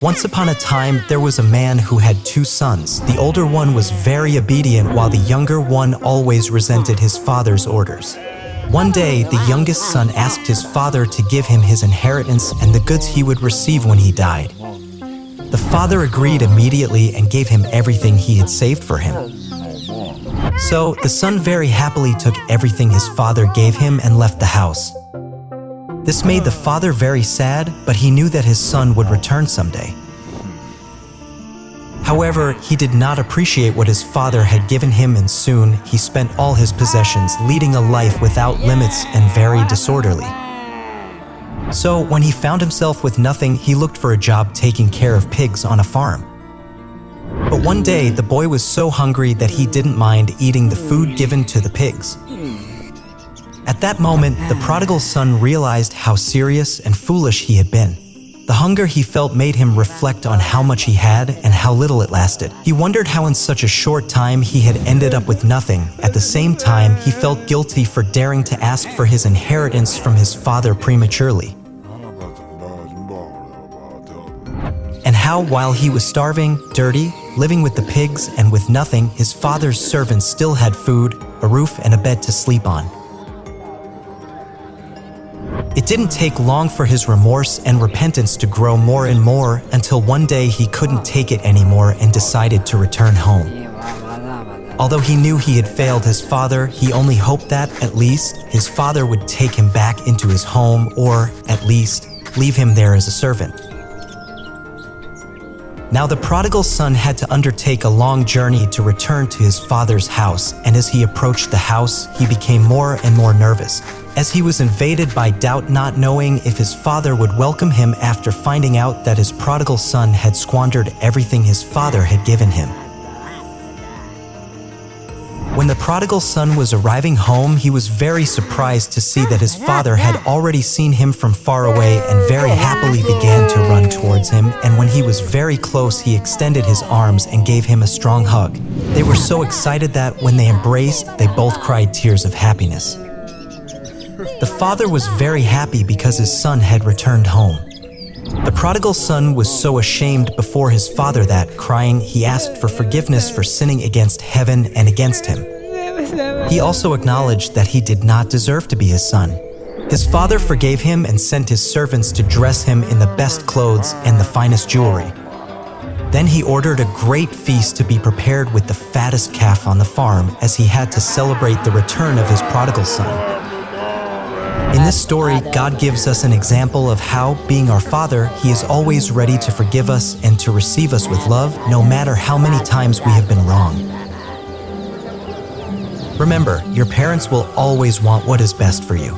Once upon a time, there was a man who had two sons. The older one was very obedient, while the younger one always resented his father's orders. One day, the youngest son asked his father to give him his inheritance and the goods he would receive when he died. The father agreed immediately and gave him everything he had saved for him. So, the son very happily took everything his father gave him and left the house. This made the father very sad, but he knew that his son would return someday. However, he did not appreciate what his father had given him, and soon he spent all his possessions, leading a life without limits and very disorderly. So, when he found himself with nothing, he looked for a job taking care of pigs on a farm. But one day, the boy was so hungry that he didn't mind eating the food given to the pigs. At that moment, the prodigal son realized how serious and foolish he had been. The hunger he felt made him reflect on how much he had and how little it lasted. He wondered how in such a short time he had ended up with nothing. At the same time, he felt guilty for daring to ask for his inheritance from his father prematurely. And how, while he was starving, dirty, living with the pigs, and with nothing, his father's servants still had food, a roof, and a bed to sleep on. It didn't take long for his remorse and repentance to grow more and more until one day he couldn't take it anymore and decided to return home. Although he knew he had failed his father, he only hoped that, at least, his father would take him back into his home or, at least, leave him there as a servant. Now the prodigal son had to undertake a long journey to return to his father's house, and as he approached the house, he became more and more nervous, as he was invaded by doubt, not knowing if his father would welcome him after finding out that his prodigal son had squandered everything his father had given him. When the prodigal son was arriving home, he was very surprised to see that his father had already seen him from far away and very happily began to run towards him, and when he was very close, he extended his arms and gave him a strong hug. They were so excited that when they embraced, they both cried tears of happiness. The father was very happy because his son had returned home. The prodigal son was so ashamed before his father that, crying, he asked for forgiveness for sinning against heaven and against him. He also acknowledged that he did not deserve to be his son. His father forgave him and sent his servants to dress him in the best clothes and the finest jewelry. Then he ordered a great feast to be prepared with the fattest calf on the farm, as he had to celebrate the return of his prodigal son. In this story, God gives us an example of how, being our Father, He is always ready to forgive us and to receive us with love, no matter how many times we have been wrong. Remember, your parents will always want what is best for you.